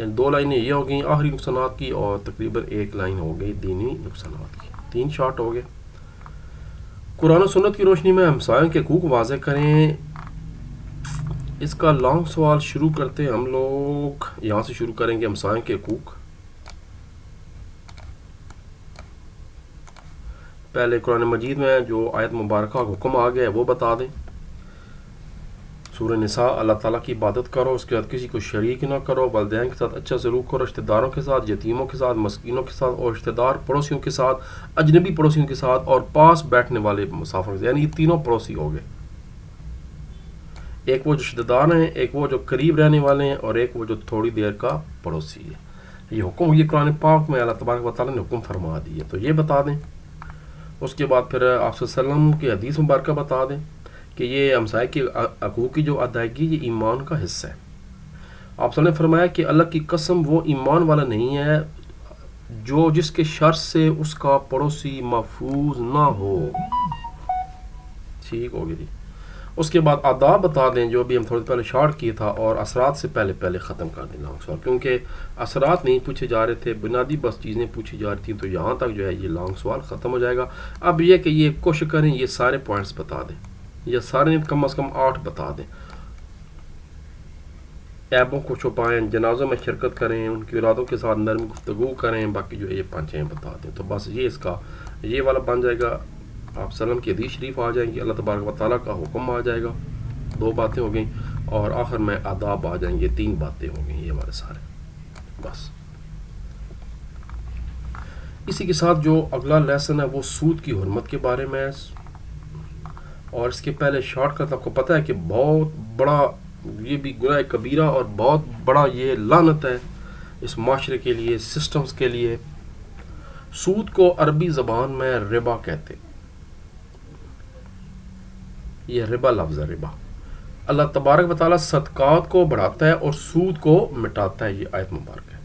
یعنی 2 لائنیں یہ ہو گئیں آخری نقصانات کی اور تقریباً 1 لائن ہو گئی دینی نقصانات کی. 3 شارٹ ہو گئے. قرآن و سنت کی روشنی میں ہمسایوں کے حقوق واضح کریں. اس کا لانگ سوال شروع کرتے ہیں ہم لوگ یہاں سے شروع کریں گے. ہمسایوں کے حقوق پہلے قرآن مجید میں جو آیت مبارکہ کا حکم آ گیا ہے وہ بتا دیں. سورہ نساء اللہ تعالیٰ کی عبادت کرو, اس کے بعد کسی کو شریک نہ کرو, والدین کے ساتھ اچھا سلوک کرو, رشتہ داروں کے ساتھ, یتیموں کے ساتھ, مسکینوں کے ساتھ, اور رشتہ دار پڑوسیوں کے ساتھ, اجنبی پڑوسیوں کے ساتھ, اور پاس بیٹھنے والے مسافروں کے ساتھ. یعنی یہ تینوں پڑوسی ہو گئے. ایک وہ جو رشتہ دار ہیں, ایک وہ جو قریب رہنے والے ہیں, اور ایک وہ جو تھوڑی دیر کا پڑوسی ہے. یہ حکم یہ قرآن پاک میں اللہ تبارک و تعالیٰ نے حکم فرما دی ہے, تو یہ بتا دیں. اس کے بعد پھر آپ صلی اللہ علیہ وسلم کی حدیث مبارکہ بتا دیں کہ یہ ہمسائے کے حقوق کی جو ادائیگی یہ ایمان کا حصہ ہے. آپ صلی اللہ نے فرمایا کہ اللہ کی قسم وہ ایمان والا نہیں ہے جو جس کے شر سے اس کا پڑوسی محفوظ نہ ہو. ٹھیک ہوگی جی. اس کے بعد آداب بتا دیں جو بھی ہم تھوڑی پہلے شارٹ کیا تھا, اور اثرات سے پہلے ختم کر دیں لانگ سوال, کیونکہ اثرات نہیں پوچھے جا رہے تھے, بنیادی بس چیزیں پوچھی جا رہی تھیں, تو یہاں تک جو ہے یہ لانگ سوال ختم ہو جائے گا. اب یہ کہ یہ کوشش کریں یہ سارے پوائنٹس بتا دیں, یا سارے کم از کم 8 بتا دیں. عیبوں کو چھپائیں, جنازوں میں شرکت کریں, ان کی اولادوں کے ساتھ نرم گفتگو کریں, باقی جو ہے یہ 5 بتا دیں. تو بس یہ اس کا یہ والا بن جائے گا. آپ سلم کی حدیث شریف آ جائیں گی, اللہ تبارک و تعالیٰ کا حکم آ جائے گا, 2 باتیں ہو گئیں, اور آخر میں آداب آ جائیں گے, 3 باتیں ہو گئیں یہ ہمارے سارے. بس اسی کے ساتھ جو اگلا لیسن ہے وہ سود کی حرمت کے بارے میں ہے. اور اس کے پہلے شارٹ کٹ آپ کو پتہ ہے کہ بہت بڑا یہ بھی گناہ کبیرہ اور بہت بڑا یہ لعنت ہے اس معاشرے کے لیے, سسٹمز کے لیے. سود کو عربی زبان میں ربا کہتے. یہ ربا لفظ ہے, ربا. اللہ تبارک و تعالیٰ صدقات کو بڑھاتا ہے اور سود کو مٹاتا ہے. یہ آیت مبارک ہے.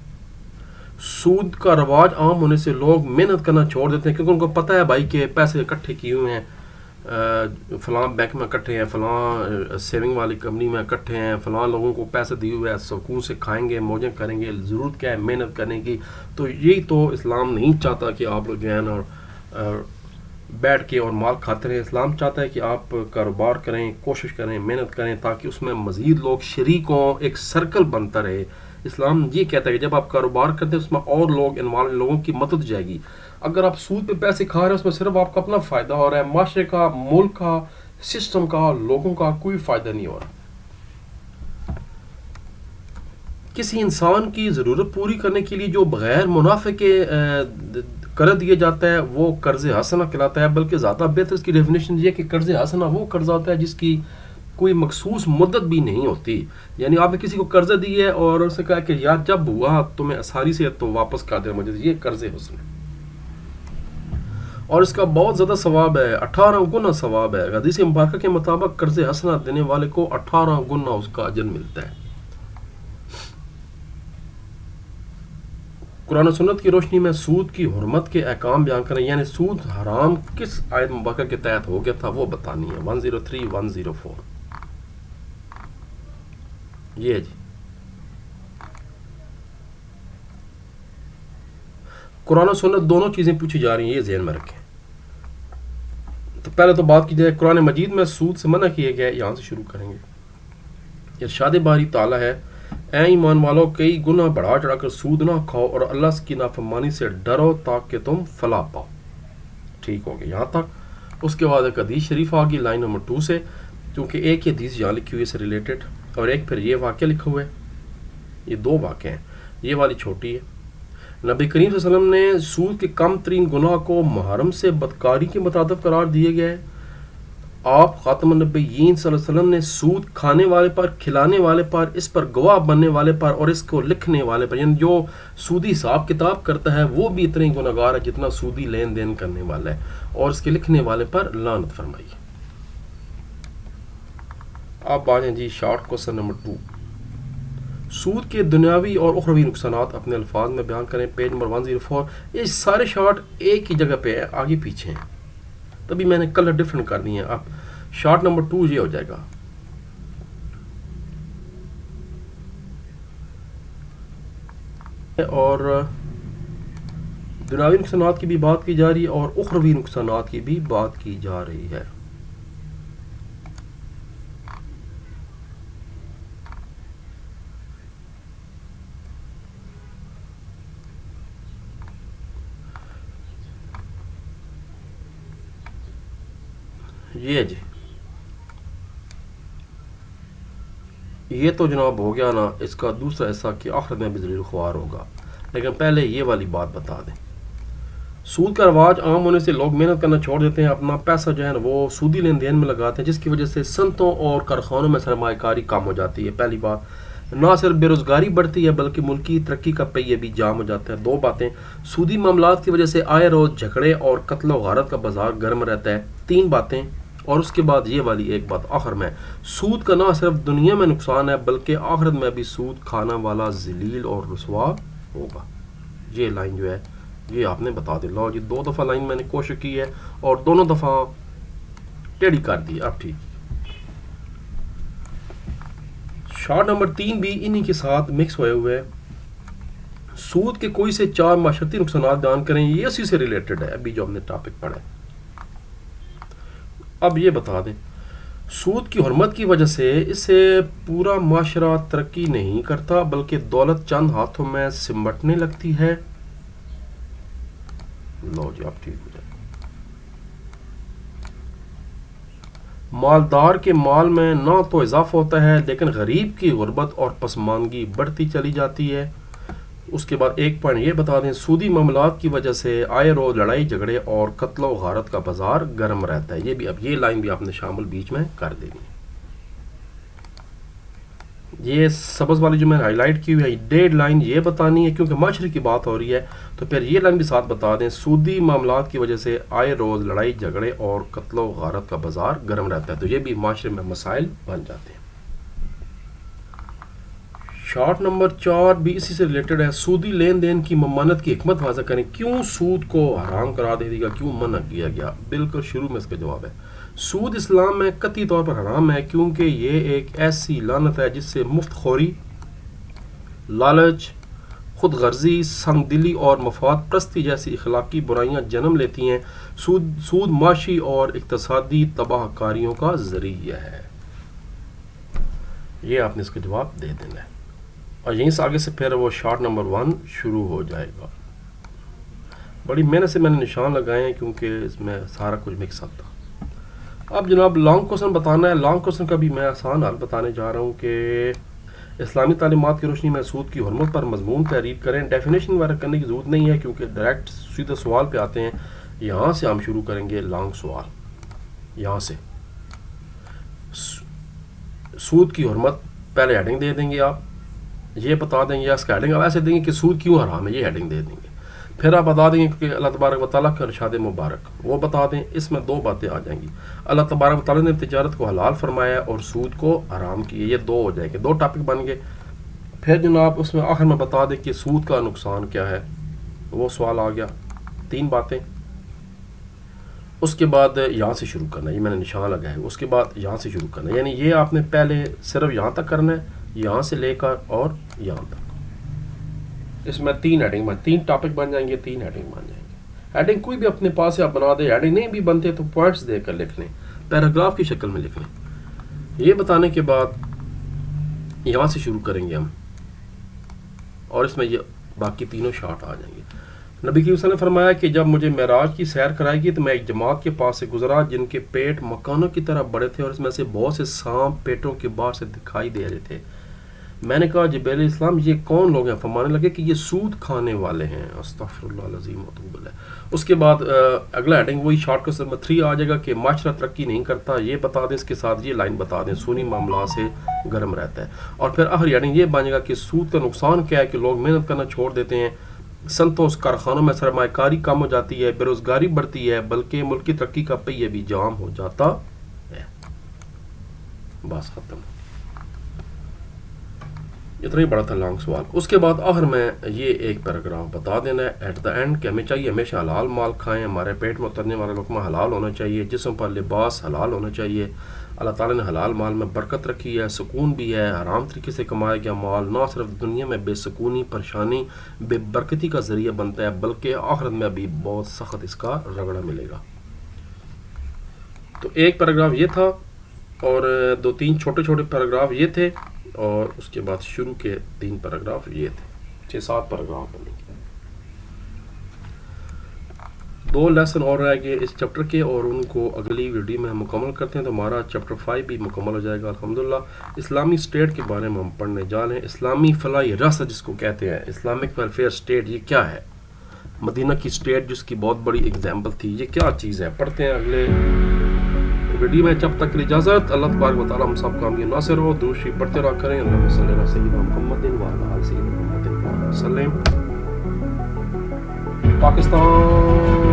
سود کا رواج عام ہونے سے لوگ محنت کرنا چھوڑ دیتے ہیں, کیونکہ ان کو پتہ ہے بھائی کہ پیسے اکٹھے کیے ہوئے ہیں, فلاں بینک میں اکٹھے ہیں, فلاں سیونگ والی کمپنی میں اکٹھے ہیں, فلاں لوگوں کو پیسے دیے ہوئے ہیں, سکون سے کھائیں گے, موجیں کریں گے, ضرورت کیا ہے محنت کرنے کی. تو یہی تو اسلام نہیں چاہتا کہ آپ لوگ جو ہیں اور بیٹھ کے اور مال کھاتے رہیں. اسلام چاہتا ہے کہ آپ کاروبار کریں, کوشش کریں, محنت کریں, تاکہ اس میں مزید لوگ شریک ہوں, ایک سرکل بنتا رہے. اسلام یہ کہتا ہے کہ جب آپ کاروبار کرتے ہیں اس میں اور لوگ انوالو, لوگوں کی مدد جائے گی. اگر آپ سود پہ پیسے کھا رہے ہیں اس میں صرف آپ کا اپنا فائدہ ہو رہا ہے, معاشرے کا, ملک کا, سسٹم کا, لوگوں کا کوئی فائدہ نہیں ہو رہا. کسی انسان کی ضرورت پوری کرنے کے لیے جو بغیر منافع کے قرض دیا جاتا ہے وہ قرض حسنہ کہلاتا ہے. بلکہ زیادہ بہتر اس کی ڈیفینیشن یہ کہ قرض حسنہ وہ قرض ہوتا ہے جس کی کوئی مخصوص مدت بھی نہیں ہوتی. یعنی آپ نے کسی کو قرض دی ہے اور اس نے کہا کہ یار جب ہوا تمہیں آسانی سے تو واپس کر دے مجھے, یہ قرض حسن ہے. اور اس کا بہت زیادہ ثواب ہے, 18 گنا ثواب ہے. حدیث مبارکہ کے مطابق قرض حسنہ دینے والے کو 18 گنا اس کا اجر ملتا ہے. قرآن و سنت کی روشنی میں سود کی حرمت کے احکام بیان کریں, یعنی سود حرام کس آیت مبارکہ کے تحت ہو گیا تھا وہ بتانی ہے. 103 104 یہ ہے جی. قرآن و سنت دونوں چیزیں پوچھی جا رہی ہیں, یہ ذہن میں رکھیں. تو پہلے تو بات کی جائے قرآن مجید میں سود سے منع کیے گئے, یہاں سے شروع کریں گے. ارشاد باری تعالیٰ ہے, اے ایمان والو کئی گناہ بڑھا چڑھا کر سود نہ کھاؤ اور اللہ کی نافرمانی سے ڈرو تاکہ تم فلاح پاؤ. ٹھیک ہو گیا یہاں تک. اس کے بعد ایک حدیث شریف آ گئی لائن نمبر 2 سے, کیونکہ ایک ہی حدیث یہاں لکھی ہوئی سے ریلیٹڈ, اور ایک پھر یہ واقعہ لکھا ہوا ہے. یہ 2 واقعے ہیں, یہ والی چھوٹی ہے. نبی کریم صلی اللہ علیہ وسلم نے سود کے کم ترین گناہ کو محرم سے بدکاری کے مترادف قرار دیے گئے. آپ خاتم النبیین صلی اللہ علیہ وسلم نے سود کھانے والے پر, کھلانے والے پر, اس پر گواہ بننے والے پر اور اس کو لکھنے والے پر, یعنی جو سودی حساب کتاب کرتا ہے وہ بھی اتنے ہی گناہگار ہے جتنا سودی لین دین کرنے والا ہے, اور اس کے لکھنے والے پر لعنت فرمائی. آپ آ جائیں جی شارٹ کوسچن نمبر 2. سود کے دنیاوی اور اخروی نقصانات اپنے الفاظ میں بیان کریں. Page number 104. یہ سارے شارٹ ایک ہی جگہ پہ ہیں, آگے پیچھے ہیں, تبھی میں نے کلر ڈفرنٹ کر دی ہیں. اب شارٹ نمبر 2 یہ ہو جائے گا. اور دنیاوی نقصانات کی بھی بات کی جا رہی ہے اور اخروی نقصانات کی بھی بات کی جا رہی ہے. یہ جی یہ تو جناب ہو گیا نا اس کا دوسرا حصہ کہ آخرت میں بھی ذلیل خوار ہوگا. لیکن پہلے یہ والی بات بتا دیں. سود کا رواج عام ہونے سے لوگ محنت کرنا چھوڑ دیتے ہیں, اپنا پیسہ جو ہے نا وہ سودی لین دین میں لگاتے ہیں, جس کی وجہ سے صنعتوں اور کارخانوں میں سرمایہ کاری کم ہو جاتی ہے. پہلی بات نہ صرف بے روزگاری بڑھتی ہے بلکہ ملکی ترقی کا پہیہ بھی جام ہو جاتا ہے. دو باتیں, سودی معاملات کی وجہ سے آئے روز جھگڑے اور قتل و غارت کا بازار گرم رہتا ہے. تین باتیں, اور اس کے بعد یہ والی ایک بات آخر میں, سود کا نہ صرف دنیا میں نقصان ہے بلکہ آخرت میں بھی سود کھانا والا ذلیل اور رسوا ہوگا. یہ لائن جو ہے یہ آپ نے بتا دے. لو جی 2 دفعہ لائن میں نے کوشش کی ہے اور دونوں دفعہ ٹیڑھی کر دی. اب ٹھیک. شارٹ نمبر 3 بھی انہی کے ساتھ مکس ہوئے ہوئے. سود کے کوئی سے 4 معاشرتی نقصانات بیان کریں, یہ اسی سے ریلیٹڈ ہے ابھی جو ہم نے ٹاپک پڑھا ہے. اب یہ بتا دیں, سود کی حرمت کی وجہ سے اس سے پورا معاشرہ ترقی نہیں کرتا بلکہ دولت چند ہاتھوں میں سمٹنے لگتی ہے. لو جی آپ ٹھیک ہو جائے. مالدار کے مال میں نہ تو اضافہ ہوتا ہے لیکن غریب کی غربت اور پسماندگی بڑھتی چلی جاتی ہے. اس کے بعد ایک پوائنٹ یہ بتا دیں, سودی معاملات کی وجہ سے آئے روز لڑائی جھگڑے اور قتل و غارت کا بازار گرم رہتا ہے. یہ بھی اب یہ لائن بھی آپ نے شامل بیچ میں کر دینی ہے. یہ سبز والی جو میں نے ہائی لائٹ کی ہوئی ہے ڈیڈ لائن یہ بتانی ہے کیونکہ معاشرے کی بات ہو رہی ہے, تو پھر یہ لائن بھی ساتھ بتا دیں, سودی معاملات کی وجہ سے آئے روز لڑائی جھگڑے اور قتل و غارت کا بازار گرم رہتا ہے. تو یہ بھی معاشرے میں مسائل بن جاتے ہیں. شارٹ نمبر 4 بھی اسی سے ریلیٹڈ ہے. سودی لین دین کی ممانعت کی حکمت واضح کریں. کیوں سود کو حرام کرا دے گا, کیوں منع کیا گیا؟ بالکل شروع میں اس کا جواب ہے, سود اسلام میں قطعی طور پر حرام ہے کیونکہ یہ ایک ایسی لعنت ہے جس سے مفت خوری, لالچ, خود غرضی, سنگ دلی اور مفاد پرستی جیسی اخلاقی برائیاں جنم لیتی ہیں. سود معاشی اور اقتصادی تباہ کاریوں کا ذریعہ ہے. یہ آپ نے اس کا جواب دے دینا ہے اور یہیں سے آگے سے پھر وہ شارٹ نمبر 1 شروع ہو جائے گا. بڑی محنت سے میں نے نشان لگائے ہیں کیونکہ اس میں سارا کچھ مکس اپ تھا. اب جناب لانگ کوسچن بتانا ہے. لانگ کوسچن کا بھی میں آسان حل بتانے جا رہا ہوں کہ اسلامی تعلیمات کی روشنی میں سود کی حرمت پر مضمون تحریر کریں. ڈیفینیشن وغیرہ کرنے کی ضرورت نہیں ہے کیونکہ ڈائریکٹ سیدھا سوال پہ آتے ہیں. یہاں سے ہم شروع کریں گے لانگ سوال. یہاں سے سود کی حرمت پہلے ہیڈنگ دے دیں گے, آپ یہ بتا دیں گے, یا اس کا ہیڈنگ آپ ایسے دیں گے کہ سود کیوں حرام ہے, یہ ہیڈنگ دے دیں گے. پھر آپ بتا دیں گے کہ اللہ تبارک و تعالیٰ کا ارشاد مبارک, وہ بتا دیں. اس میں 2 باتیں آ جائیں گی. اللہ تبارک و تعالیٰ نے تجارت کو حلال فرمایا اور سود کو حرام کیا. یہ 2 ہو جائیں گے, 2 ٹاپک بن گئے. پھر جناب اس میں آخر میں بتا دیں کہ سود کا نقصان کیا ہے, وہ سوال آ گیا. 3 باتیں. اس کے بعد یہاں سے شروع کرنا ہے, یہ میں نے نشان لگا ہے. اس کے بعد یہاں سے شروع کرنا ہے, یعنی یہ آپ نے پہلے صرف یہاں تک کرنا ہے, یہاں سے لے کر اور یہاں تک. اس میں 3 ہیڈنگ 3 ٹاپک بن جائیں گے, 3 ہیڈنگ بن جائیں گے. ہیڈنگ کوئی بھی اپنے پاس سے آپ بنا دیں. ہیڈنگ نہیں بھی بنتے تو پوائنٹس دے کر لکھ لیں, پیراگراف کی شکل میں لکھ لیں. یہ بتانے کے بعد یہاں سے شروع کریں گے ہم, اور اس میں یہ باقی تینوں شارٹ آ جائیں گے. نبی کریم صلی اللہ علیہ وسلم نے فرمایا کہ جب مجھے معراج کی سیر کرائی گئی تو میں ایک جماعت کے پاس سے گزرا جن کے پیٹ مکانوں کی طرح بڑے تھے اور اس میں سے بہت سے سانپ پیٹوں کے باہر سے دکھائی دے رہے تھے. میں نے کہا جبریل علیہ السلام یہ کون لوگ ہیں؟ فرمانے لگے کہ یہ سود کھانے والے ہیں. استغفر اللہ العظیم واتوب الیہ. اس کے بعد اگلا ہیڈنگ وہی شارٹ کا نمبر 3 آ جائے گا کہ معاشرہ ترقی نہیں کرتا. یہ بتا دیں, اس کے ساتھ یہ لائن بتا دیں, سونی معاملات سے گرم رہتا ہے. اور پھر آخری ہیڈنگ یہ بنے گا کہ سود کا نقصان کیا ہے, کہ لوگ محنت کرنا چھوڑ دیتے ہیں, صنعتوں کارخانوں میں سرمایہ کاری کم ہو جاتی ہے, بے روزگاری بڑھتی ہے, بلکہ ملکی ترقی کا پہیہ بھی جام ہو جاتا ہے. بس ختم. اتنا ہی بڑا تھا لانگ سوال. اس کے بعد آخر میں یہ ایک پیراگراف بتا دینا ہے ایٹ دا اینڈ کہ ہمیں چاہیے ہمیشہ حلال مال کھائیں, ہمارے پیٹ میں اترنے والا لقمہ حلال ہونا چاہیے, جسم پر لباس حلال ہونا چاہیے. اللہ تعالیٰ نے حلال مال میں برکت رکھی ہے, سکون بھی ہے. حرام طریقے سے کمایا گیا مال نہ صرف دنیا میں بے سکونی, پریشانی, بے برکتی کا ذریعہ بنتا ہے, بلکہ آخرت میں بھی بہت سخت اس کا رگڑا ملے گا. تو ایک پیراگراف یہ تھا اور 2-3 چھوٹے چھوٹے پیراگراف یہ تھے, اور اس کے بعد شروع کے 3 پیراگراف یہ تھے. 6-7 پیراگراف بنے گے. 2 لیسن اور رہ گئے اس چیپٹر کے, اور ان کو اگلی ویڈیو میں ہم مکمل کرتے ہیں تو ہمارا چیپٹر 5 بھی مکمل ہو جائے گا الحمدللہ. اسلامی اسٹیٹ کے بارے میں ہم پڑھنے جا رہے ہیں. اسلامی فلاحی ریاست جس کو کہتے ہیں, اسلامک ویلفیئر اسٹیٹ, یہ کیا ہے؟ مدینہ کی اسٹیٹ جس کی بہت بڑی اگزامپل تھی, یہ کیا چیز ہے؟ پڑھتے ہیں اگلے ویڈیو میں. جب تک اجازت, اللہ تبارک و تعالیٰ ہم سب کا امین ناصر ہو. درود شریف پڑھتے رہا کریں. اللہم صلی علی سیدنا محمد وعلی آل سیدنا محمد وسلم. پاکستان